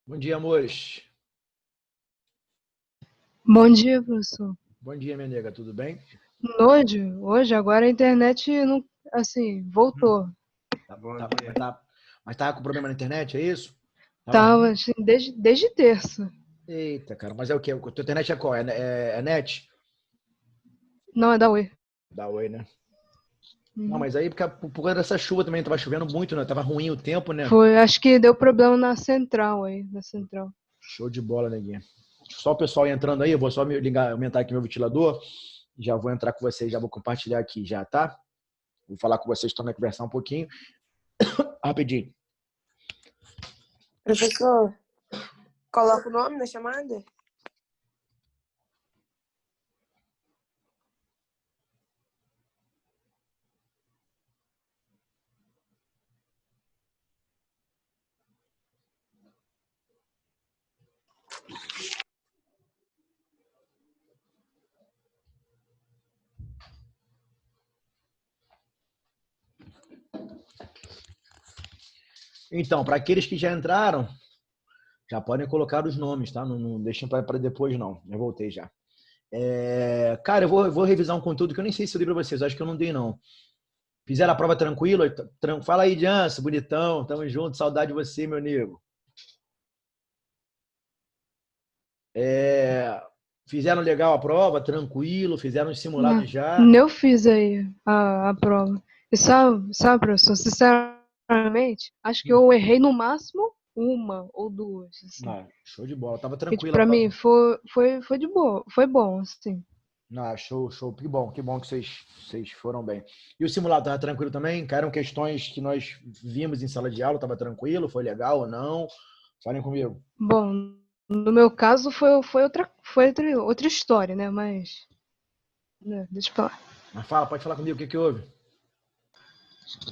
Bom dia, amores. Bom dia, professor. Bom dia, minha nega, tudo bem? Hoje, agora a internet não, assim, voltou. Bom Mas, dia. mas tava com problema na internet, é isso? Tava Tava ruim? assim, desde terça. Eita, cara, mas é o quê? A tua internet é qual? É net? Não, é da Oi. Da Oi, né? Não, Uhum. mas aí por causa dessa chuva também, tava chovendo muito, né? Tava ruim o tempo, né? Foi, acho que deu problema na central aí, na central. Show de bola, neguinha. Só o pessoal entrando aí, eu vou só me ligar, aumentar aqui meu ventilador. Já vou entrar com vocês, já vou compartilhar aqui já, tá? Vou falar com vocês, estão na conversar um pouquinho. Rapidinho. Professor, coloca o nome na chamada? Então, para aqueles que já entraram, já podem colocar os nomes, tá? Não deixem para depois, não. Eu voltei já. Cara, eu vou revisar um conteúdo que eu nem sei se eu dei para vocês. Acho que eu não dei, não. Fizeram a prova tranquilo? Fala aí, Jança, bonitão. Tamo junto. Saudade de você, meu nego. Fizeram legal a prova? Tranquilo? Fizeram os simulados já? Eu fiz aí a prova. E sabe, professor, sinceramente, acho que eu errei no máximo uma ou duas, assim. Não, show de bola. Tava Que, tipo, tranquila a pra mim prova. foi de boa, foi bom, assim. Não, show, show. Que bom que vocês foram bem. E o simulado tava tranquilo também? Caíram questões que nós vimos em sala de aula, tava tranquilo? Foi legal ou não? Falem comigo. Bom, no meu caso foi outra história, né? Mas, né, deixa eu falar. Mas fala, pode falar comigo, o que que houve?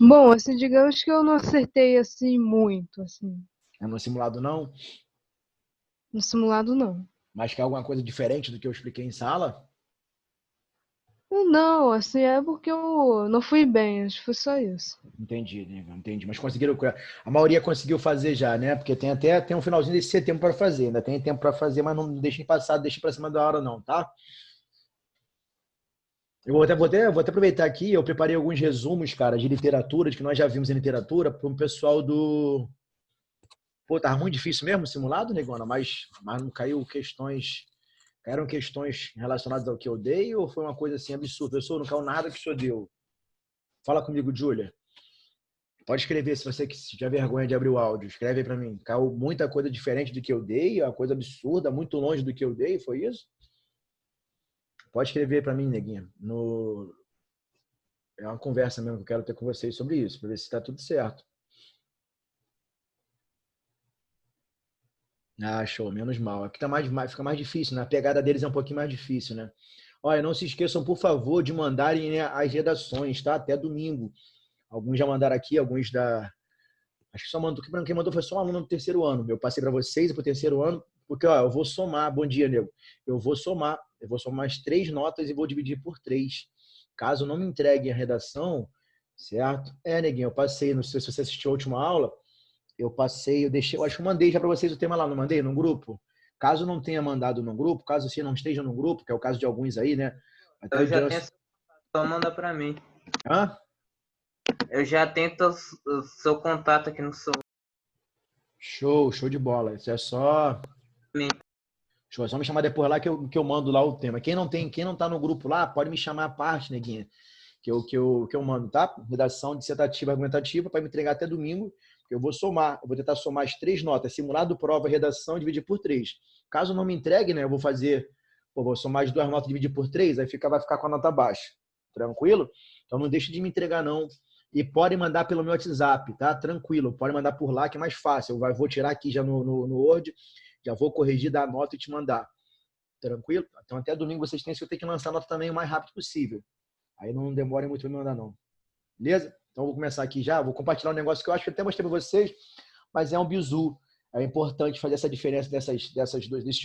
Bom, assim, digamos que eu não acertei assim muito, assim, No simulado não? no simulado não. Mas que é alguma coisa diferente do que eu expliquei em sala? Não, assim, é porque eu não fui bem, acho que foi só isso. Entendi, né? Entendi. Mas conseguiram. A maioria conseguiu fazer já, né? Porque tem um finalzinho desse setembro para fazer. Ainda tem tempo para fazer, mas não deixem passar, deixem para cima da hora, não, tá? Eu vou até aproveitar aqui, eu preparei alguns resumos, cara, de literatura, de que nós já vimos em literatura, para o pessoal do. Pô, tava muito difícil mesmo o simulado, negona, mas não caiu questões. Caíram questões relacionadas ao que eu dei ou foi uma coisa assim absurda? Pessoal, não caiu nada que o senhor deu. Fala comigo, Júlia. Pode escrever se você tiver vergonha de abrir o áudio. Escreve aí para mim. Caiu muita coisa diferente do que eu dei, uma coisa absurda, muito longe do que eu dei, foi isso? Pode escrever para mim, neguinha. É uma conversa mesmo que eu quero ter com vocês sobre isso, para ver se está tudo certo. Ah, show, menos mal. Aqui fica mais difícil, né? A pegada deles é um pouquinho mais difícil, né? Olha, não se esqueçam, por favor, de mandarem, né, as redações, tá? Até domingo. Alguns já mandaram aqui, alguns da. Acho que só mandou. Quem mandou foi só um aluno do terceiro ano. Eu passei para vocês para o terceiro ano, porque ó, eu vou somar. Bom dia, nego. Eu vou somar as 3 notas e vou dividir por 3. Caso não me entreguem a redação, certo? Neguinho, eu passei. Não sei se você assistiu a última aula. Eu passei, eu deixei. Eu acho que eu mandei já para vocês o tema lá, não mandei? No grupo? Caso não tenha mandado no grupo, caso você não esteja no grupo, que é o caso de alguns aí, né? Até Eu o já Jansen. tenho, só manda pra mim. Hã? Eu já tento o seu contato aqui no seu. Show, show de bola. Isso é só. Show, é só me chamar depois lá que eu mando lá o tema. Quem não tá no grupo lá, pode me chamar à parte, neguinha. Que eu mando, tá? Redação dissertativa argumentativa para me entregar até domingo. Que eu vou somar. Eu vou tentar somar as 3 notas. Simulado, prova, redação, dividir por 3. Caso não me entregue, né? Eu vou fazer. Vou somar as 2 notas e dividir por 3. Aí vai ficar com a nota baixa. Tranquilo? Então não deixe de me entregar, não. E pode mandar pelo meu WhatsApp, tá? Tranquilo. Pode mandar por lá, que é mais fácil. Eu vou tirar aqui já no Word. Já vou corrigir, dar a nota e te mandar. Tranquilo? Então até domingo vocês têm que eu ter que lançar a nota também o mais rápido possível. Aí não demore muito para me mandar, não. Beleza? Então eu vou começar aqui já. Vou compartilhar um negócio que eu acho que até mostrei para vocês, mas é um bizu. É importante fazer essa diferença desses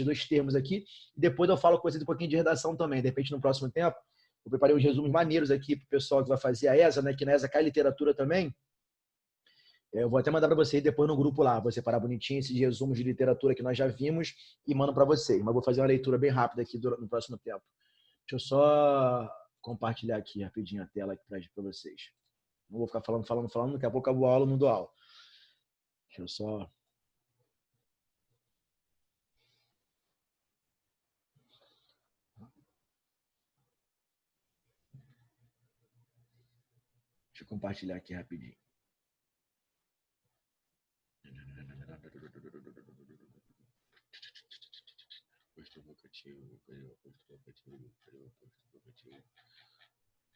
dois termos aqui. E depois eu falo com vocês um pouquinho de redação também. De repente, no próximo tempo, eu preparei uns resumos maneiros aqui para o pessoal que vai fazer a ESA, né? Que na ESA cai literatura também. Eu vou até mandar para vocês depois no grupo lá. Vou separar bonitinho esses resumos de literatura que nós já vimos e mando para vocês. Mas vou fazer uma leitura bem rápida aqui no próximo tempo. Deixa eu só compartilhar aqui rapidinho a tela para vocês. Não vou ficar falando. Daqui a pouco acabou a aula, não dou aula. Deixa eu só... Deixa eu compartilhar aqui rapidinho.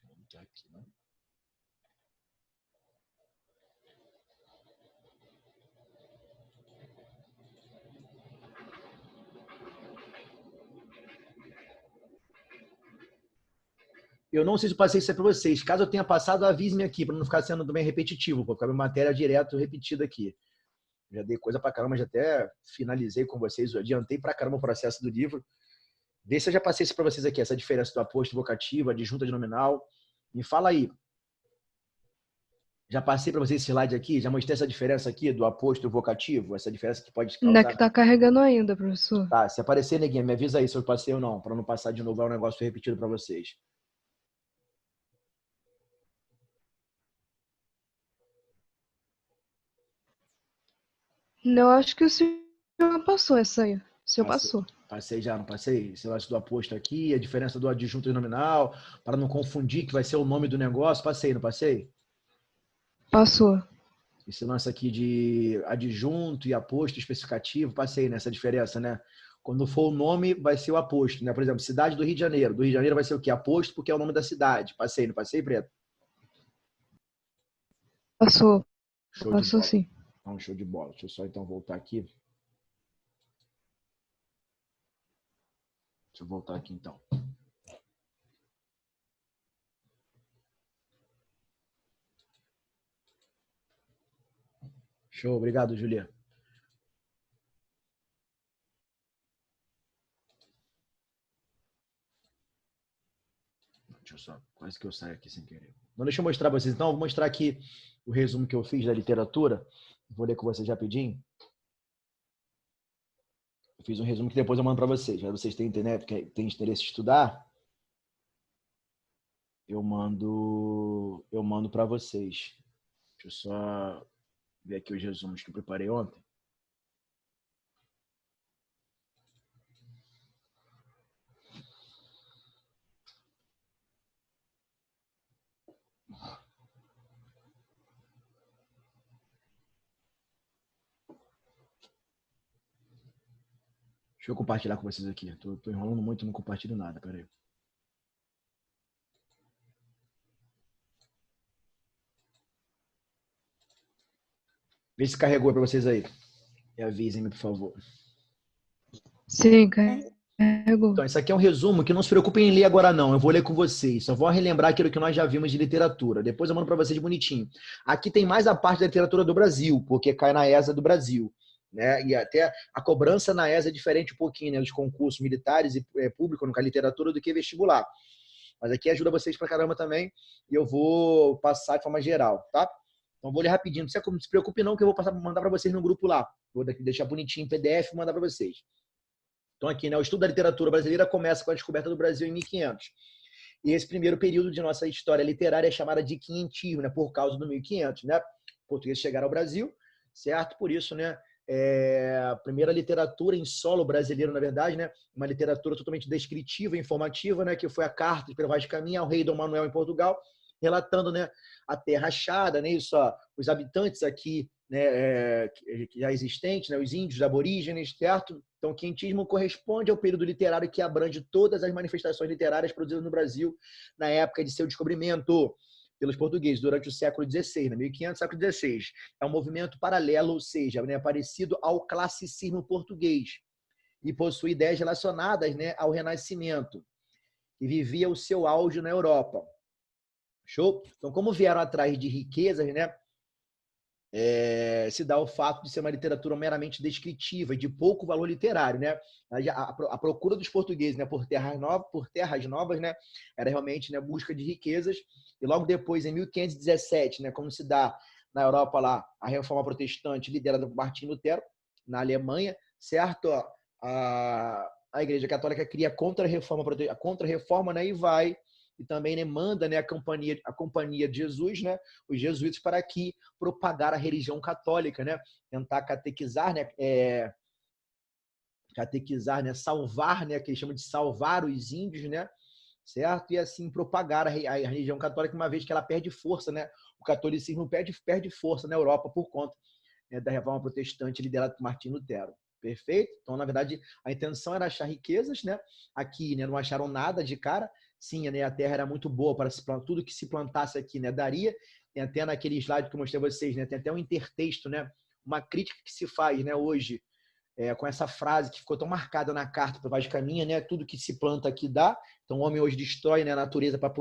Não tá aqui, não. Eu não sei se eu passei isso para vocês. Caso eu tenha passado, avise-me aqui, para não ficar sendo também repetitivo, para ficar minha matéria direto repetida aqui. Já dei coisa para caramba, já até finalizei com vocês, eu adiantei para caramba o processo do livro. Vê se eu já passei isso para vocês aqui, essa diferença do aposto vocativo, adjunta de nominal. Me fala aí. Já passei para vocês esse slide aqui? Já mostrei essa diferença aqui do aposto vocativo? Essa diferença que pode causar... Ainda que tá carregando ainda, professor. Tá, se aparecer, neguinha, me avisa aí se eu passei ou não, para não passar de novo, é um negócio repetido para vocês. Não, acho que o senhor passou essa aí. O senhor Passei. passou. Passei já, não passei? Esse lance do aposto aqui, a diferença do adjunto e nominal, para não confundir que vai ser o nome do negócio. Passei, não passei? Passou. Esse lance aqui de adjunto e aposto especificativo, passei nessa diferença, né? Quando for o nome, vai ser o aposto, né? Por exemplo, cidade do Rio de Janeiro. Do Rio de Janeiro vai ser o quê? Aposto, porque é o nome da cidade. Passei, não passei, Preto? Passou. Show Passou de bola. sim. Então, show de bola. Deixa eu só então voltar aqui. Deixa eu voltar aqui então. Show, obrigado, Julia. Deixa eu só, quase que eu saio aqui sem querer. Então, deixa eu mostrar para vocês. Então, eu vou mostrar aqui o resumo que eu fiz da literatura. Vou ler com vocês rapidinho. Eu fiz um resumo que depois eu mando para vocês. Já vocês têm internet, têm interesse em estudar, eu mando para vocês. Deixa eu só ver aqui os resumos que eu preparei ontem. Deixa eu compartilhar com vocês aqui. Tô enrolando muito, não compartilho nada. Peraí. Vê se carregou para vocês aí. E avisem-me, por favor. Sim, carregou. Então, isso aqui é um resumo que não se preocupem em ler agora, não. Eu vou ler com vocês. Só vou relembrar aquilo que nós já vimos de literatura. Depois eu mando para vocês bonitinho. Aqui tem mais a parte da literatura do Brasil, porque cai na ESA do Brasil. Né? E até a cobrança na ESA é diferente um pouquinho, né? Dos concursos militares e públicos, no literatura, do que vestibular. Mas aqui ajuda vocês pra caramba também. E eu vou passar de forma geral, tá? Então, vou ler rapidinho. Não se preocupe não, que eu vou mandar para vocês no grupo lá. Vou deixar bonitinho em PDF e mandar para vocês. Então, aqui, né, o estudo da literatura brasileira começa com a descoberta do Brasil em 1500. E esse primeiro período de nossa história literária é chamada de quinhentismo, né, por causa do 1500. Né? Os portugueses chegaram ao Brasil, certo? Por isso, né, a primeira literatura em solo brasileiro, na verdade, né, uma literatura totalmente descritiva e informativa, né, que foi a carta de Pedro Vaz de Caminha ao rei Dom Manuel em Portugal, relatando, né, a terra achada, né, isso, os habitantes aqui, né, já existentes, né, os índios aborígenes, certo? Então, o quinhentismo corresponde ao período literário que abrange todas as manifestações literárias produzidas no Brasil na época de seu descobrimento pelos portugueses durante o século XVI, né, 1500, século XVI. É um movimento paralelo, ou seja, né, parecido ao classicismo português e possui ideias relacionadas, né, ao Renascimento e vivia o seu auge na Europa. Show? Então, como vieram atrás de riquezas, né, se dá o fato de ser uma literatura meramente descritiva e de pouco valor literário, né? A procura dos portugueses, né, por terras novas, né, era realmente, né, busca de riquezas. E logo depois, em 1517, né, como se dá Na Europa lá, a reforma protestante liderada por Martim Lutero, na Alemanha, certo? A Igreja Católica cria a contra-reforma, né, e vai e também, né, manda, né, a companhia de Jesus, né, os jesuítas para aqui propagar a religião católica, né, tentar catequizar, né, salvar, né, que eles chamam de salvar os índios, né, certo? E assim propagar a religião católica, uma vez que ela perde força, né? O catolicismo perde força na Europa por conta, né, da reforma protestante liderada por Martim Lutero. Perfeito? Então, na verdade, a intenção era achar riquezas, né? Aqui, né, não acharam nada de cara. Sim, né, a terra era muito boa para se plantar, tudo que se plantasse aqui, né, daria. Tem até naquele slide que eu mostrei a vocês, né, tem até um intertexto, né, uma crítica que se faz, né, hoje, com essa frase que ficou tão marcada na carta para Vaz de Caminha, né, tudo que se planta aqui dá. Então, o homem hoje destrói, né, a natureza para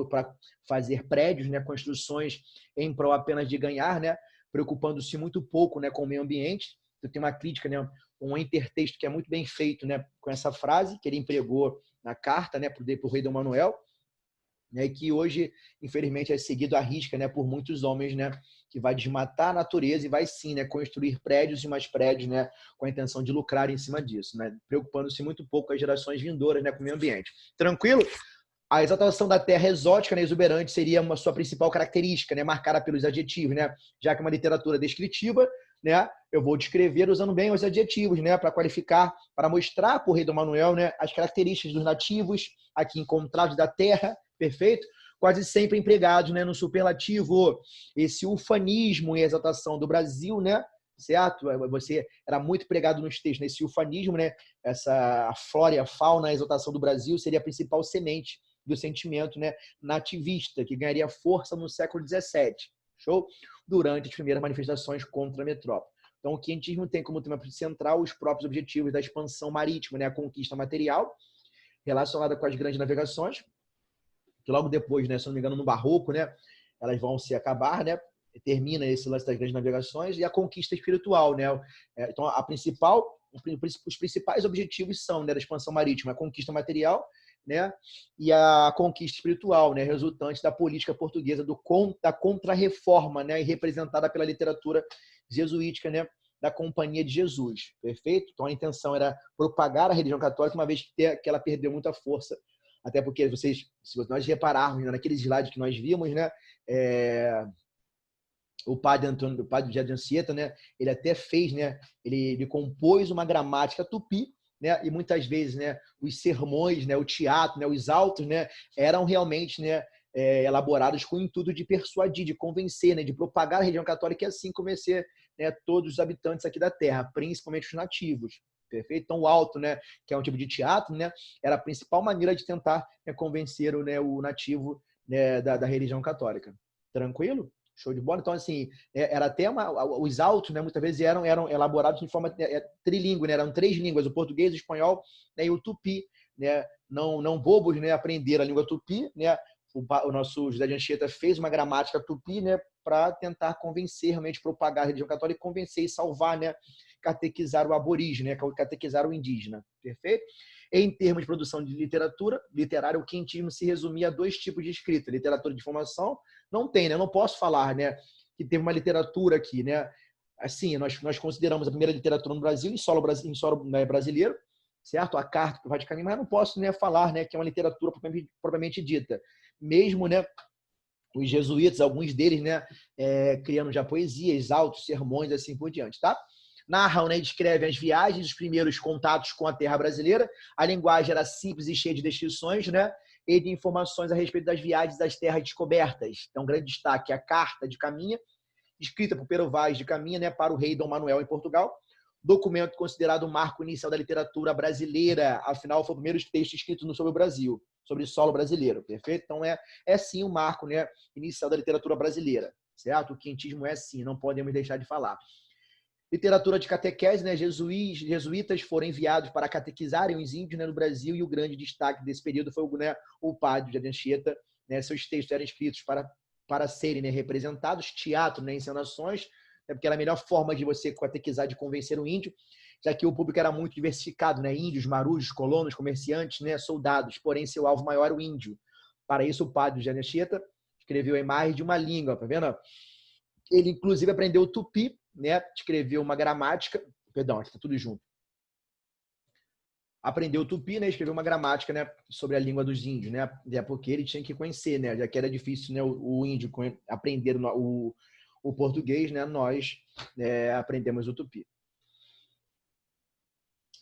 fazer prédios, né, construções em prol apenas de ganhar, né, preocupando-se muito pouco, né, com o meio ambiente. Então, tem uma crítica, né, um intertexto que é muito bem feito, né, com essa frase que ele empregou na carta, né, para o rei Dom Manuel, né, que hoje, infelizmente, é seguido à risca, né, por muitos homens, né, que vai desmatar a natureza e vai sim, né, construir prédios e mais prédios, né, com a intenção de lucrar em cima disso, né, preocupando-se muito pouco com as gerações vindouras, né, com o meio ambiente. Tranquilo? A exaltação da terra exótica, né, exuberante, seria uma sua principal característica, né, marcada pelos adjetivos, né, já que é uma literatura descritiva, né, eu vou descrever usando bem os adjetivos, né, para qualificar, para mostrar para o rei Dom Manuel, né, as características dos nativos aqui encontrados da terra, perfeito? Quase sempre empregados, né, no superlativo. Esse ufanismo e exaltação do Brasil, né, certo? Você era muito pregado nos textos nesse ufanismo, né, a flora e a fauna, a exaltação do Brasil seria a principal semente do sentimento, né, nativista, que ganharia força no século XVII, show? Durante as primeiras manifestações contra a metrópole. Então, o quentismo tem como tema central os próprios objetivos da expansão marítima, né, a conquista material, relacionada com as grandes navegações, que logo depois, né, se não me engano, no Barroco, né, elas vão se acabar, né, termina esse lance das grandes navegações, e a conquista espiritual, né. Então, os principais objetivos são, né, da expansão marítima, a conquista material, né, e a conquista espiritual, né, resultante da política portuguesa da contra-reforma, né, e representada pela literatura jesuítica, né, da Companhia de Jesus, perfeito? Então a intenção era propagar a religião católica, uma vez que ela perdeu muita força, até porque se nós repararmos, né, naqueles slides que nós vimos, né, o padre José de Anchieta, né, ele até fez, né, ele compôs uma gramática tupi, né, e muitas vezes, né, os sermões, né, o teatro, né, os autos, né, eram realmente, né, elaborados com o intuito de persuadir, de convencer, né, de propagar a religião católica e assim convencer, né, todos os habitantes aqui da terra, principalmente os nativos. Perfeito? Então, o auto, né, que é um tipo de teatro, né, era a principal maneira de tentar, né, convencer o nativo, né, da religião católica. Tranquilo? Show de bola. Então, assim, era até os autos, né, muitas vezes eram elaborados de forma trilíngue, né, eram 3 línguas, o português, o espanhol, né, e o tupi, né, não bobos, né, aprenderam a língua tupi, né, o nosso José de Anchieta fez uma gramática tupi, né, para tentar convencer, realmente propagar a religião católica, convencer e salvar, né, catequizar o aborígene, né, catequizar o indígena, perfeito? Em termos de produção de literatura literária, o quentismo se resumia a 2 tipos de escrita: literatura de formação, não tem, né? Eu não posso falar, né, que teve uma literatura aqui, né? Assim, nós consideramos a primeira literatura no Brasil em solo né, brasileiro, certo? A carta que vai de caminho, mas eu não posso, né, falar, né, que é uma literatura propriamente dita. Mesmo, né, os jesuítas, alguns deles, né, criando já poesias, autos, sermões, assim por diante, tá? Narram, né, e descrevem as viagens, os primeiros contatos com a terra brasileira. A linguagem era simples e cheia de descrições, né, e de informações a respeito das viagens das terras descobertas. Então, grande destaque a carta de Caminha, escrita por Pero Vaz de Caminha, né, para o rei Dom Manuel em Portugal. Documento considerado o marco inicial da literatura brasileira, afinal, foi o primeiro texto escrito sobre o Brasil, sobre o solo brasileiro, perfeito? Então, é sim o marco, né, inicial da literatura brasileira, certo? O quentismo é sim, não podemos deixar de falar. Literatura de catequese, né? Jesuítas foram enviados para catequizarem os índios, né, no Brasil, e o grande destaque desse período foi, né, o padre José de Anchieta, né? Seus textos eram escritos para serem, né, representados, teatro, né, encenações, né, porque era a melhor forma de você catequizar, de convencer o índio, já que o público era muito diversificado, né? Índios, marujos, colonos, comerciantes, né, soldados, porém seu alvo maior era o índio. Para isso, o padre José de Anchieta escreveu em mais de uma língua, tá vendo? Ele, inclusive, aprendeu o tupi, né? Escreveu uma gramática. Perdão, aqui está tudo junto. Aprendeu o tupi, né? Escreveu uma gramática, né? Sobre a língua dos índios, né? É porque ele tinha que conhecer, né? Já que era difícil, né? O índio aprender o português, né? Nós aprendemos o tupi.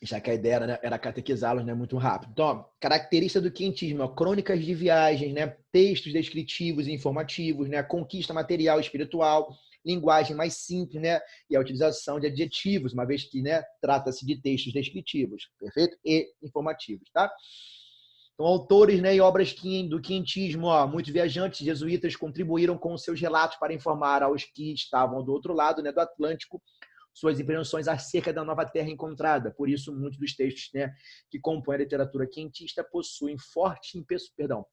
Já que a ideia era catequizá-los, né, muito rápido. Então, ó, característica do quentismo, ó, crônicas de viagens, né, textos descritivos e informativos, né, conquista material e espiritual, linguagem mais simples, né, e a utilização de adjetivos, uma vez que, né, trata-se de textos descritivos, perfeito? E informativos, tá? Então, autores, né, e obras do quentismo, ó, muitos viajantes jesuítas contribuíram com seus relatos para informar aos que estavam do outro lado, né, do Atlântico, suas impressões acerca da nova terra encontrada. Por isso, muitos dos textos, né, que compõem a literatura quentista possuem forte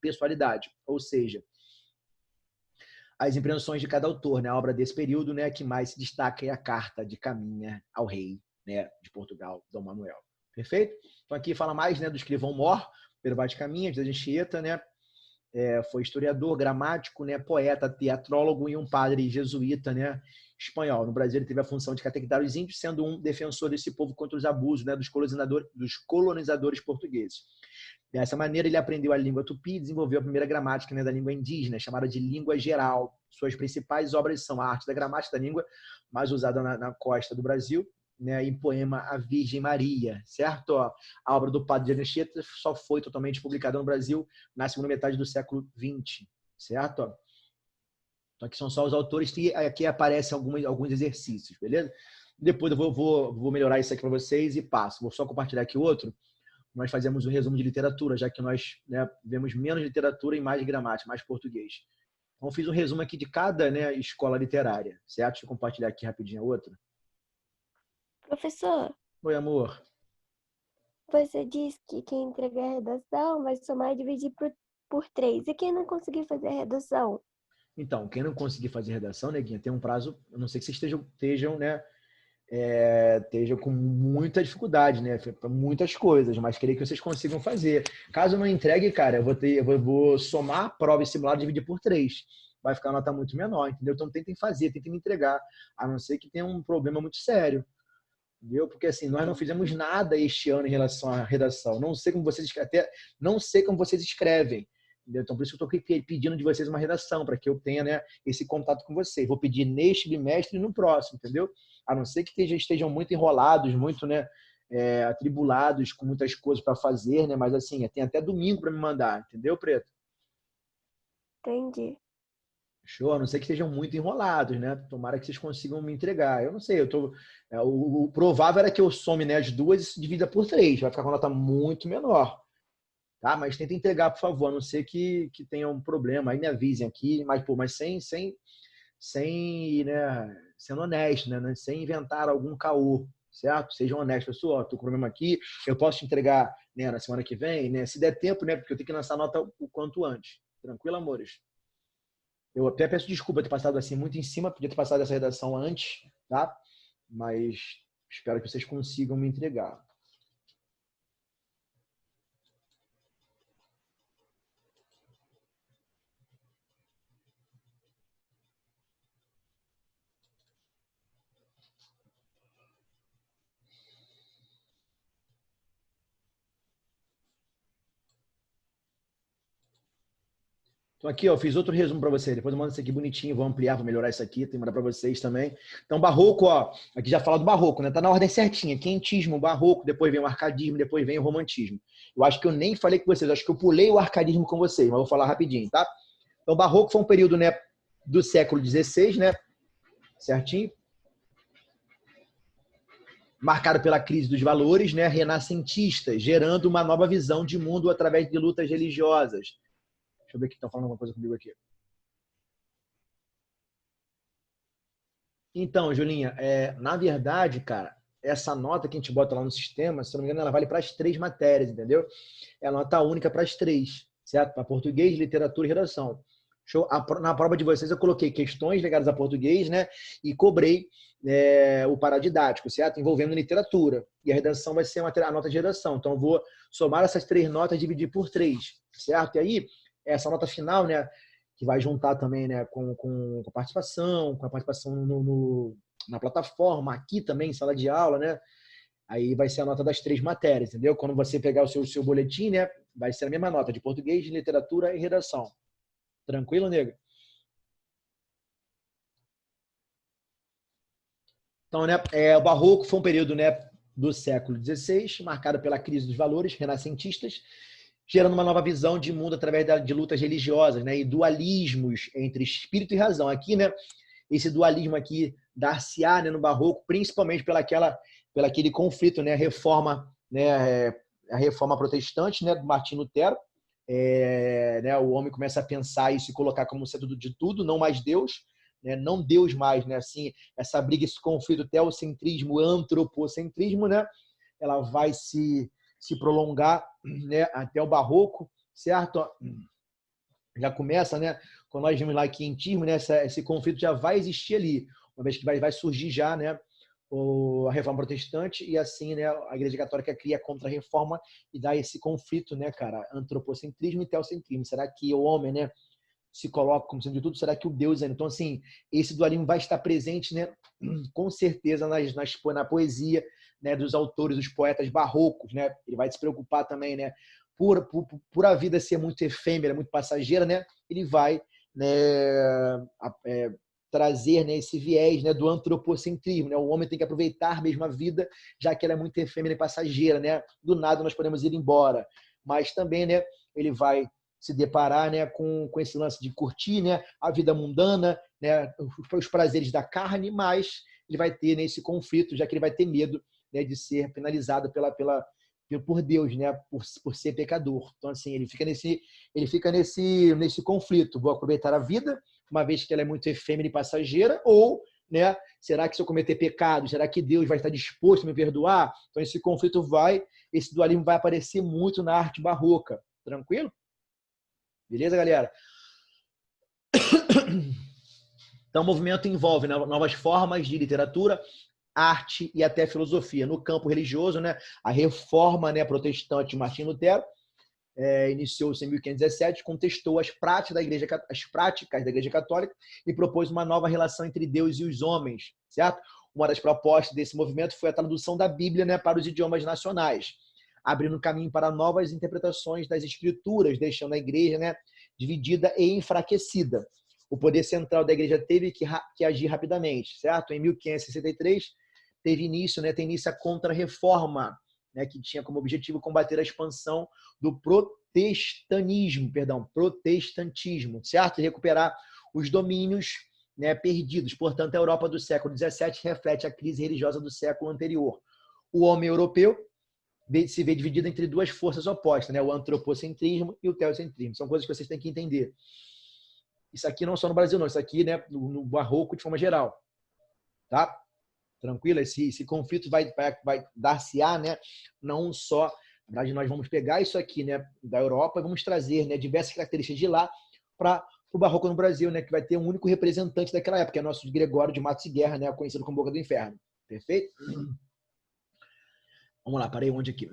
pessoalidade, ou seja, as impressões de cada autor, né, a obra desse período, né, que mais se destaca é a Carta de Caminha ao Rei, né, de Portugal, Dom Manuel. Perfeito? Então aqui fala mais, né, do escrivão Mor, Pedro Vaz de Caminha, de Anchieta, né, foi historiador, gramático, né, poeta, teatrólogo e um padre jesuíta, né, espanhol. No Brasil, ele teve a função de catequizar os índios, sendo um defensor desse povo contra os abusos, né, dos colonizadores portugueses. Dessa maneira, ele aprendeu a língua tupi e desenvolveu a primeira gramática, né, da língua indígena, chamada de língua geral. Suas principais obras são a Arte da Gramática da Língua, mais usada na costa do Brasil, né, em poema A Virgem Maria, certo? A obra do padre de Anchieta só foi totalmente publicada no Brasil na segunda metade do século XX, certo? Então, aqui são só os autores e aqui aparecem alguns exercícios, beleza? Depois eu vou melhorar isso aqui para vocês e passo. Vou só compartilhar aqui outro. Nós fazemos um resumo de literatura, já que nós, né, vemos menos literatura e mais gramática, mais português. Então, eu fiz um resumo aqui de cada, né, escola literária, certo? Deixa eu compartilhar aqui rapidinho a outra. Professor, Oi, amor. você disse que quem entregar a redação vai somar e dividir por 3. E quem não conseguir fazer a redação? Então, quem não conseguir fazer redação, neguinha, tem um prazo, eu não sei que vocês estejam, né, estejam com muita dificuldade, né, para muitas coisas, mas queria que vocês consigam fazer. Caso não entregue, cara, eu vou somar a prova e simulado e dividir por 3. Vai ficar uma nota muito menor, entendeu? Então tentem fazer, tentem me entregar, a não ser que tenha um problema muito sério. Entendeu? Porque assim, nós não fizemos nada este ano em relação à redação. Não sei como vocês escrevem. Entendeu? Então, por isso que eu estou pedindo de vocês uma redação, para que eu tenha, né, esse contato com vocês. Vou pedir neste bimestre e no próximo, entendeu? A não ser que estejam muito enrolados, muito, né, atribulados, com muitas coisas para fazer, né? Mas assim, tem até domingo para me mandar, entendeu, Preto? Entendi. Show, a não ser que estejam muito enrolados, né? Tomara que vocês consigam me entregar. Eu não sei, o provável era que eu some, né, as duas e divida por 3. Vai ficar com uma nota muito menor. Tá? Mas tenta entregar, por favor, a não ser que tenha um problema. Aí me avisem aqui, mas né, sendo honesto, né? Sem inventar algum caô, certo? Sejam honestos, pessoal. Estou com problema aqui, eu posso te entregar, né, na semana que vem, né? Se der tempo, né? Porque eu tenho que lançar a nota o quanto antes. Tranquilo, amores? Eu até peço desculpa ter passado assim muito em cima, podia ter passado essa redação antes, tá? Mas espero que vocês consigam me entregar. Então aqui, ó, eu fiz outro resumo para você. Depois eu mando isso aqui bonitinho, vou ampliar, vou melhorar isso aqui, tem que mandar para vocês também. Então barroco, ó, aqui já fala do barroco, né? Tá na ordem certinha. Quentismo, barroco, depois vem o arcadismo, depois vem o romantismo. Eu acho que eu nem falei com vocês, acho que eu pulei o arcadismo com vocês, mas vou falar rapidinho, tá? Então barroco foi um período, né, do século XVI, né? Certinho? Marcado pela crise dos valores, né, renascentistas, gerando uma nova visão de mundo através de lutas religiosas. Deixa eu ver aqui, estão falando alguma coisa comigo aqui. Então, Julinha, na verdade, cara, essa nota que a gente bota lá no sistema, se não me engano, ela vale para as 3 matérias, entendeu? É a nota única para as 3, certo? Para português, literatura e redação. Show? Na prova de vocês eu coloquei questões ligadas a português, né? E cobrei o paradidático, certo? Envolvendo literatura. E a redação vai ser a nota de redação. Então eu vou somar essas 3 notas e dividir por 3, certo? E aí, essa nota final, né? que vai juntar também, né, com a participação, na plataforma, aqui também, em sala de aula, né? Aí vai ser a nota das 3 matérias, entendeu? Quando você pegar o seu boletim, né, vai ser a mesma nota de português, literatura e redação. Tranquilo, nego? Então, né, o Barroco foi um período, né, do século XVI, marcado pela crise dos valores renascentistas, gerando uma nova visão de mundo através de lutas religiosas, né, e dualismos entre espírito e razão. Aqui, né, esse dualismo aqui dar-se-á, né, no Barroco, principalmente pelo aquele conflito, né, a reforma protestante, né, do Martim Lutero. Né, o homem começa a pensar e se colocar como centro de tudo, não mais Deus, né, não Deus mais, né, assim, essa briga, esse conflito, teocentrismo, antropocentrismo, né, ela vai se prolongar, né, até o Barroco, certo? Já começa, né, quando nós vimos lá quientismo, né, esse conflito já vai existir ali, uma vez que vai surgir já, né, a reforma protestante, e assim, né, a Igreja Católica cria a contra-reforma e dá esse conflito, né, cara, antropocentrismo e teocentrismo. Será que o homem, né, se coloca como centro de tudo? Será que o Deus é? Então, assim, esse dualismo vai estar presente, né, com certeza na poesia, né, dos autores, dos poetas barrocos, né? Ele vai se preocupar também, né, por a vida ser muito efêmera, muito passageira, né? Ele vai, né, trazer, né, esse viés, né, do antropocentrismo, né? O homem tem que aproveitar mesmo a vida, já que ela é muito efêmera e passageira, né? Do nada nós podemos ir embora. Mas também, né, ele vai se deparar, né, com esse lance de curtir, né, a vida mundana, né, os prazeres da carne, mas ele vai ter nesse conflito, já que ele vai ter medo, né, de ser penalizado por Deus, né, por ser pecador. Então, assim, ele fica nesse conflito. Vou aproveitar a vida, uma vez que ela é muito efêmera e passageira, ou, né, será que se eu cometer pecado, será que Deus vai estar disposto a me perdoar? Então, esse dualismo vai aparecer muito na arte barroca. Tranquilo? Beleza, galera? Então, o movimento envolve, né, novas formas de literatura, arte e até filosofia. No campo religioso, né, a reforma, né, protestante de Martim Lutero iniciou-se em 1517, contestou as práticas da Igreja Católica e propôs uma nova relação entre Deus e os homens, certo? Uma das propostas desse movimento foi a tradução da Bíblia, né, para os idiomas nacionais, abrindo caminho para novas interpretações das Escrituras, deixando a Igreja, né, dividida e enfraquecida. O poder central da Igreja teve que agir rapidamente, certo? Em 1563 tem início a Contra-Reforma, né, que tinha como objetivo combater a expansão do protestantismo, certo? E recuperar os domínios, né, perdidos. Portanto, a Europa do século XVII reflete a crise religiosa do século anterior. O homem europeu se vê dividido entre duas forças opostas, né? O antropocentrismo e o teocentrismo. São coisas que vocês têm que entender. Isso aqui não só no Brasil, não. Isso aqui, né, no Barroco de forma geral. Tá? Tranquilo? Esse conflito vai dar-se-á, né? Não só... Na verdade, nós vamos pegar isso aqui, né, da Europa e vamos trazer, né, diversas características de lá para o Barroco no Brasil, né, que vai ter um único representante daquela época, que é nosso Gregório de Matos e Guerra, né, conhecido como Boca do Inferno. Perfeito? Vamos lá, parei onde aqui?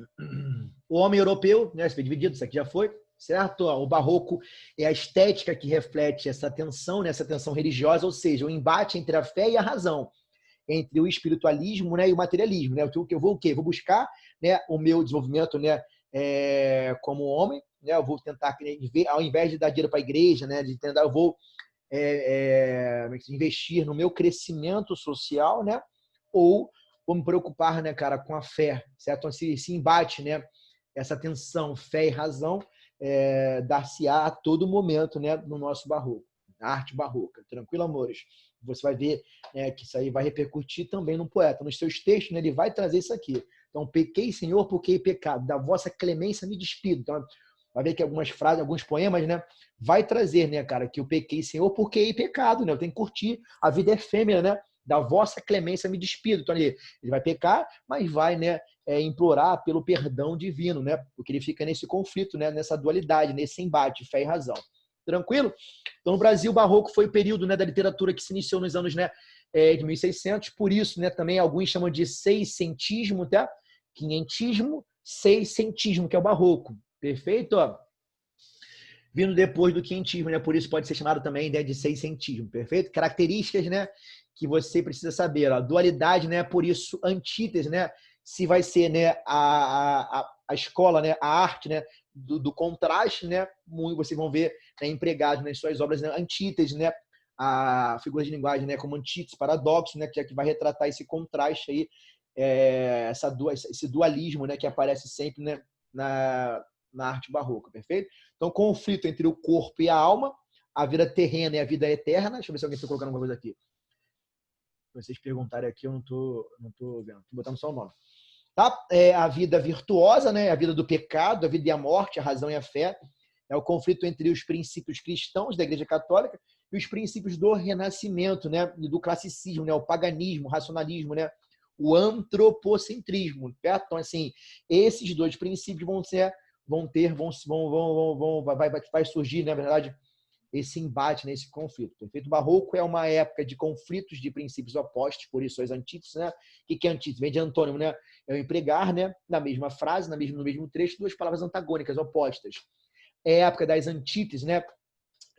O homem europeu, né, se foi dividido, isso aqui já foi, certo? O Barroco é a estética que reflete essa tensão, né, essa tensão religiosa, ou seja, o embate entre a fé e a razão, entre o espiritualismo, né, e o materialismo, né? O que eu vou o quê? Vou buscar, né, o meu desenvolvimento, né, como homem, né? Eu vou tentar, ao invés de dar dinheiro para a igreja, né, de tentar, eu vou investir no meu crescimento social, né? Ou vou me preocupar, né, cara, com a fé, certo? Então, esse embate, né, essa tensão fé e razão dar-se-á a todo momento, né, no nosso barroco, na arte barroca. Tranquilo, amores? Você vai ver, né, que isso aí vai repercutir também no poeta. Nos seus textos, né, ele vai trazer isso aqui. Então, pequei, Senhor, porque hei pecado. Da vossa clemência me despido. Então, vai ver que algumas frases, alguns poemas, né, vai trazer, né, cara, que eu pequei, Senhor, porque hei pecado, né? Eu tenho que curtir a vida efêmera, né? Da vossa clemência me despido. Então, ele vai pecar, mas vai, né, implorar pelo perdão divino, né? Porque ele fica nesse conflito, né, nessa dualidade, nesse embate, fé e razão. Tranquilo? Então, no Brasil, o Barroco foi o período, né, da literatura que se iniciou nos anos, né, de 1600. Por isso, né, também alguns chamam de seiscentismo, tá? Quinhentismo, seiscentismo, que é o Barroco. Perfeito? vindo depois do quinhentismo, né? Por isso pode ser chamado também, né, de seiscentismo, perfeito? Características, né, que você precisa saber, ó. Dualidade, né? Por isso antítese, né? Se vai ser, né, a escola, né, a arte, né, do contraste, né? Vocês vão ver, né, empregado nas suas obras, né, antítese, né? A figura de linguagem, né, como antítese, paradoxo, né, que é que vai retratar esse contraste aí, esse dualismo, né, que aparece sempre, né, na arte barroca, perfeito? Então, conflito entre o corpo e a alma, a vida terrena e a vida eterna. Deixa eu ver se alguém está colocando alguma coisa aqui. Se vocês perguntarem aqui, eu não tô vendo. Estou botando só o nome. Tá? A vida virtuosa, né? A vida do pecado, a vida e a morte, a razão e a fé. É o conflito entre os princípios cristãos da Igreja Católica e os princípios do Renascimento, né? E do classicismo, né? O paganismo, o racionalismo, né? O antropocentrismo. Certo? Então, assim, esses dois princípios vai surgir, na verdade, esse embate, né, esse conflito. Perfeito? O Barroco é uma época de conflitos de princípios opostos, por isso as antíteses, né? O que é antítese? Vem de antônimo, né? É o empregar, né, na mesma frase, no mesmo trecho, duas palavras antagônicas, opostas. É a época das antíteses, né?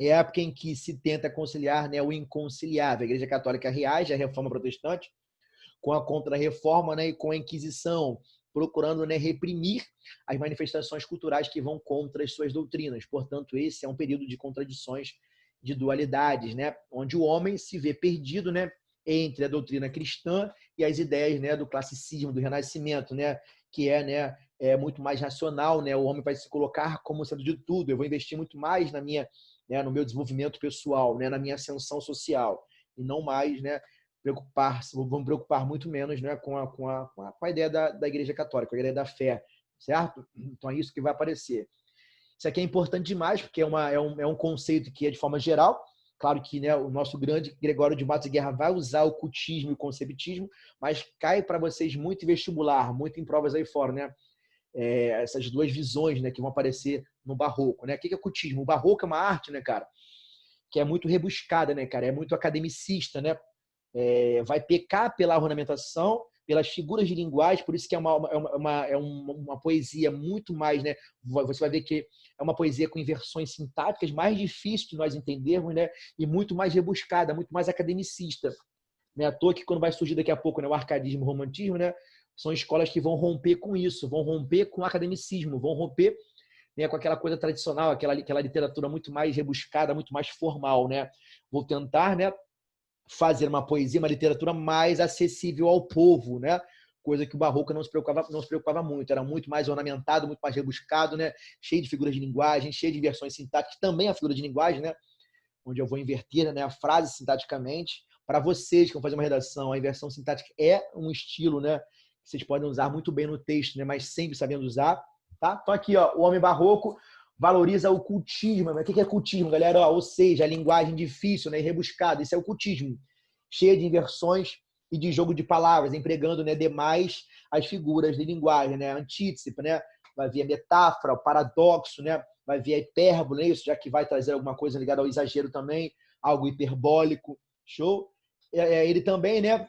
É a época em que se tenta conciliar, né, o inconciliável. A Igreja Católica reage à Reforma Protestante com a Contra-Reforma, né, e com a Inquisição, procurando, né, reprimir as manifestações culturais que vão contra as suas doutrinas. Portanto, esse é um período de contradições, de dualidades, né, onde o homem se vê perdido, né, entre a doutrina cristã e as ideias, né, do classicismo, do renascimento, né, que né, é muito mais racional, né, o homem vai se colocar como sendo de tudo. Eu vou investir muito mais né, no meu desenvolvimento pessoal, né, na minha ascensão social, e não mais, né, vamos preocupar muito menos, né, com a ideia da Igreja Católica, com a ideia da fé, certo? Então é isso que vai aparecer. Isso aqui é importante demais, porque é um conceito que é de forma geral. Claro que, né, o nosso grande Gregório de Matos Guerra vai usar o cultismo e o conceptismo, mas cai para vocês muito em vestibular, muito em provas aí fora, né? Essas duas visões, né, que vão aparecer no Barroco, né? O que é cultismo? O Barroco é uma arte, né, cara, que é muito rebuscada, né, cara? É muito academicista, né? Vai pecar pela ornamentação, pelas figuras de linguagem, por isso que é uma poesia muito mais, né? Você vai ver que é uma poesia com inversões sintáticas mais difícil de nós entendermos, né? E muito mais rebuscada, muito mais academicista. Não é à toa que quando vai surgir daqui a pouco, né, o arcadismo, o romantismo, né? São escolas que vão romper com isso, vão romper com o academicismo, vão romper, né, com aquela coisa tradicional, aquela literatura muito mais rebuscada, muito mais formal, né? Vou tentar, né, fazer uma poesia, uma literatura mais acessível ao povo, né? Coisa que o Barroco não se preocupava muito. Era muito mais ornamentado, muito mais rebuscado, né? Cheio de figuras de linguagem, cheio de inversões sintáticas, também a figura de linguagem, né? Onde eu vou inverter, né, a frase sintaticamente. Para vocês que vão fazer uma redação, a inversão sintática é um estilo, né, que vocês podem usar muito bem no texto, né, mas sempre sabendo usar, tá? Então aqui, ó, o homem barroco valoriza o cultismo. Mas o que é cultismo, galera? Ou seja, a linguagem difícil, né, e rebuscada. Isso é o cultismo, cheia de inversões e de jogo de palavras, empregando, né, demais as figuras de linguagem, né? Antítese, né? Vai vir a metáfora, o paradoxo, né? Vai vir a hipérbole, né? Isso, já que vai trazer alguma coisa ligada ao exagero também, algo hiperbólico. Show? Ele também, né,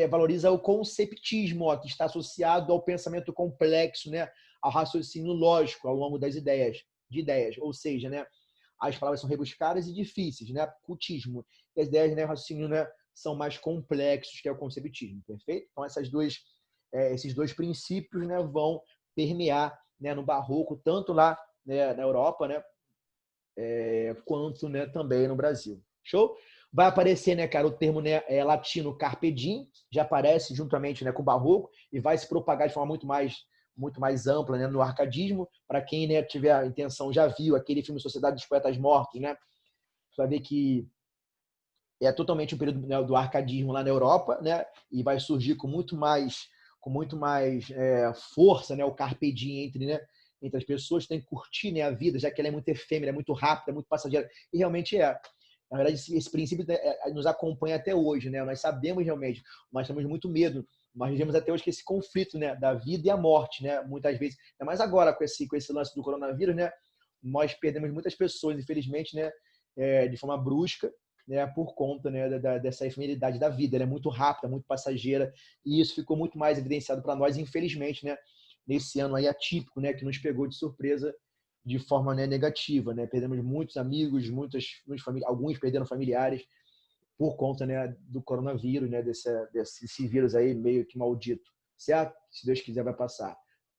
valoriza o conceptismo, ó, que está associado ao pensamento complexo, né, ao raciocínio lógico ao longo das ideias. Ou seja, né, as palavras são rebuscadas e difíceis, né, cultismo. E as ideias, né, raciocínio, né, são mais complexos, que é o conceptismo, perfeito? Então esses dois princípios, né, vão permear, né, no Barroco, tanto lá, né, na Europa, né, quanto, né, também no Brasil. Show? Vai aparecer, né, cara, o termo, né, latino carpe diem, já aparece juntamente, né, com o Barroco e vai se propagar de forma muito mais ampla, né, no arcadismo. Para quem, né, tiver a intenção, já viu aquele filme Sociedade dos Poetas Mortos, né? Você vai ver que é totalmente o período, né, do arcadismo lá na Europa, né? E vai surgir com muito mais força, né, o carpe diem entre as pessoas. Tem que curtir, né, a vida, já que ela é muito efêmera, é muito rápida, é muito passageira. E realmente é. Na verdade, esse princípio nos acompanha até hoje, né? Nós sabemos realmente, nós temos muito medo, nós vivemos até hoje que esse conflito, né, da vida e a morte, né? Muitas vezes, ainda mais agora com esse lance do coronavírus, né? Nós perdemos muitas pessoas, infelizmente, né, de forma brusca, né, por conta, né, dessa efemeridade da vida. Ela é muito rápida, muito passageira, e isso ficou muito mais evidenciado para nós, infelizmente, né, nesse ano aí atípico, né, que nos pegou de surpresa de forma, né, negativa, né? Perdemos muitos amigos, alguns perderam familiares por conta, né, do coronavírus, né, desse vírus aí meio que maldito, certo? Se Deus quiser vai passar.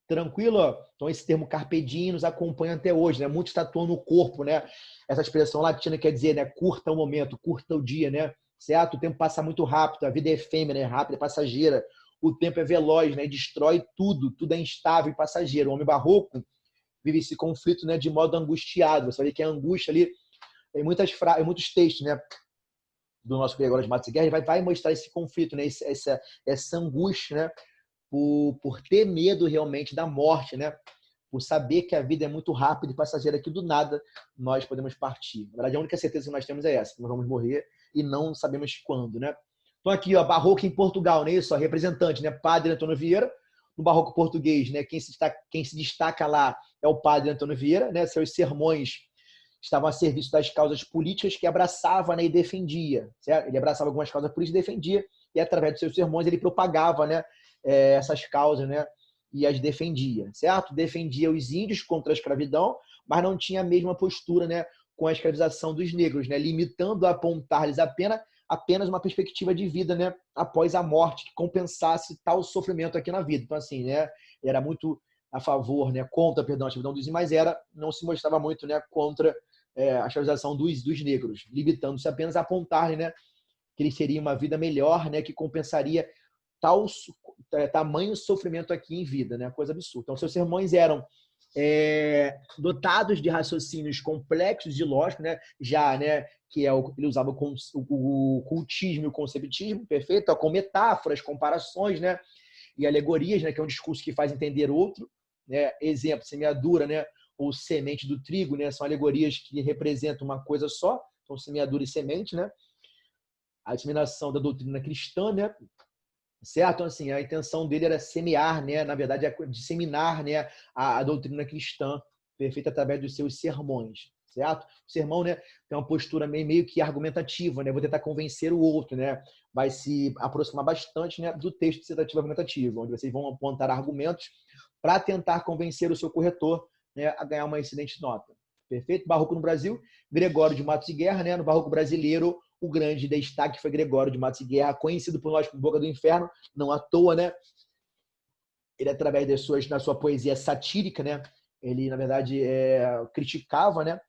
Tranquilo? Então esse termo carpe diem nos acompanha até hoje, né? Muitos tatuam no corpo, né? Essa expressão latina quer dizer, né, curta o momento, curta o dia, né? Certo? O tempo passa muito rápido, a vida é efêmera, é rápida, é passageira. O tempo é veloz, né? Destrói tudo, tudo é instável e passageiro. O homem barroco vive esse conflito, né, de modo angustiado. Você vai ver que a angústia ali, em muitos textos, né, do nosso Gregório de Matos e Guerra, ele vai mostrar esse conflito, né, essa angústia, né, por ter medo realmente da morte, né, por saber que a vida é muito rápida e passageira, que do nada nós podemos partir. Na verdade, a única certeza que nós temos é essa, que nós vamos morrer e não sabemos quando, né? Então aqui, ó, barroco em Portugal, né, isso, ó, representante, né, Padre Antônio Vieira. No barroco português, né, quem se destaca lá é o Padre Antônio Vieira, né? Seus sermões estavam a serviço das causas políticas que abraçava, né, e defendia. Certo? Ele abraçava algumas causas políticas e defendia, e através dos seus sermões ele propagava, né, essas causas, né, e as defendia, certo? Defendia os índios contra a escravidão, mas não tinha a mesma postura, né, com a escravização dos negros, né, limitando a apontar-lhes apenas uma perspectiva de vida, né, após a morte, que compensasse tal sofrimento aqui na vida. Então, assim, né, era muito a favor, né, contra, perdão, a escravidão dos índios, mas não se mostrava muito, né, contra a escravização dos negros, limitando-se apenas a apontar, né, que eles teriam uma vida melhor, né, que compensaria tamanho sofrimento aqui em vida, né, coisa absurda. Então, seus sermões eram dotados de raciocínios complexos de lógica, né, já, né, que ele usava o cultismo e o conceptismo, perfeito, com metáforas, comparações, né, e alegorias, né, que é um discurso que faz entender outro, né, exemplo, semeadura, né, ou semente do trigo, né, são alegorias que representam uma coisa só, então semeadura e semente, né, a disseminação da doutrina cristã, né, certo? Então, assim, a intenção dele era semear, né, na verdade, é disseminar, né, a doutrina cristã, perfeita através dos seus sermões, certo? O sermão, né, tem uma postura meio que argumentativa, né, vou tentar convencer o outro, né, vai se aproximar bastante, né, do texto dissertativo argumentativo, onde vocês vão apontar argumentos para tentar convencer o seu corretor, né, a ganhar uma excelente nota. Perfeito? Barroco no Brasil, Gregório de Matos e Guerra, né, no barroco brasileiro, o grande destaque foi Gregório de Matos e Guerra, conhecido por nós como Boca do Inferno, não à toa, né? Ele, através da sua poesia satírica, né? Ele, na verdade, criticava, né,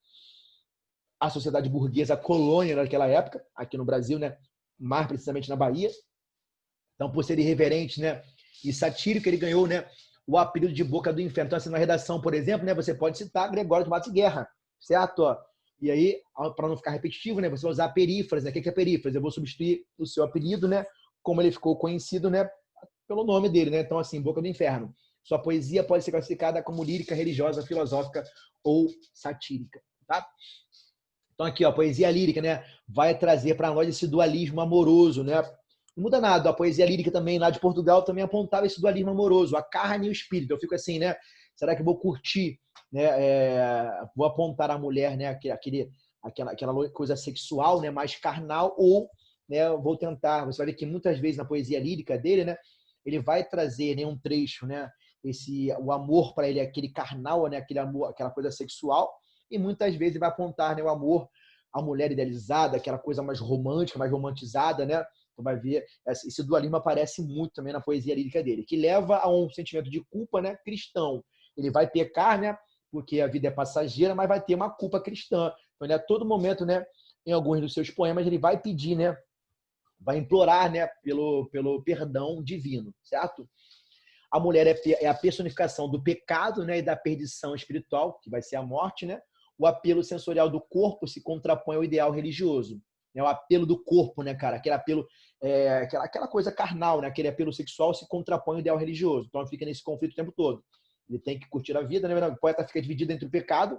a sociedade burguesa, a colônia naquela época, aqui no Brasil, né? Mais precisamente na Bahia. Então, por ser irreverente, né, e satírico, ele ganhou, né, o apelido de Boca do Inferno. Então, assim, na redação, por exemplo, né, você pode citar Gregório de Matos e Guerra, certo? E aí, para não ficar repetitivo, né, você vai usar perífrase, né? O que é perífrase? Eu vou substituir o seu apelido, né, como ele ficou conhecido, né, pelo nome dele, né? Então, assim, Boca do Inferno. Sua poesia pode ser classificada como lírica, religiosa, filosófica ou satírica, tá? Então, aqui, ó, a poesia lírica, né, vai trazer para nós esse dualismo amoroso, né? Não muda nada. A poesia lírica também, lá de Portugal, também apontava esse dualismo amoroso, a carne e o espírito. Eu fico assim, né? Será que eu vou curtir, né? Vou apontar a mulher, né? Aquela coisa sexual, né? Mais carnal, ou, né? Vou tentar. Você vai ver que muitas vezes na poesia lírica dele, né? Ele vai trazer, né, um trecho, né? O amor para ele é aquele carnal, né? Aquele amor, aquela coisa sexual, e muitas vezes ele vai apontar, né, o amor à mulher idealizada, aquela coisa mais romântica, mais romantizada, né? Então vai ver, esse dualismo aparece muito também na poesia lírica dele, que leva a um sentimento de culpa, né, cristão. Ele vai pecar, né, porque a vida é passageira, mas vai ter uma culpa cristã. Então, ele, a todo momento, né, em alguns dos seus poemas, ele vai pedir, né, vai implorar, né, pelo perdão divino, certo? A mulher é a personificação do pecado, né, e da perdição espiritual, que vai ser a morte, né? O apelo sensorial do corpo se contrapõe ao ideal religioso. O apelo do corpo, né, cara? Aquele apelo, aquela coisa carnal, né? Aquele apelo sexual se contrapõe ao ideal religioso. Então, fica nesse conflito o tempo todo. Ele tem que curtir a vida, né? O poeta fica dividido entre o pecado,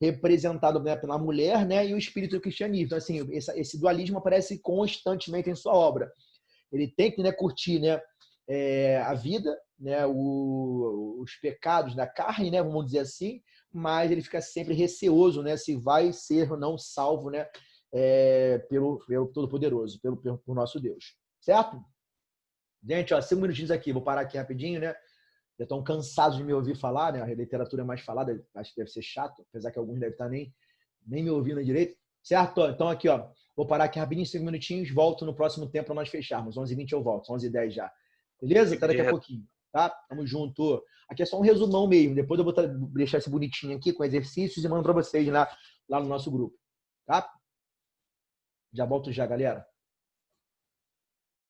representado, né, pela mulher, né, e o espírito do cristianismo. Então, assim, esse dualismo aparece constantemente em sua obra. Ele tem que, né, curtir, né, a vida, né, os pecados da carne, né, vamos dizer assim, mas ele fica sempre receoso, né, se vai ser ou não salvo, né, pelo Todo-Poderoso, por nosso Deus. Certo? Gente, ó, 5 minutinhos aqui, vou parar aqui rapidinho, né? já estão cansados de me ouvir falar, né? A literatura é mais falada, acho que deve ser chato, apesar que alguns devem estar nem me ouvindo direito. Certo? Então aqui, ó, vou parar aqui rapidinho, 5 minutinhos, volto no próximo tempo para nós fecharmos. 11h20 eu volto, 11h10 já. Beleza? Até daqui a pouquinho, tá? Tamo junto. Aqui é só um resumão mesmo. Depois eu vou deixar esse bonitinho aqui com exercícios e mando para vocês lá no nosso grupo, tá? Já volto já, galera.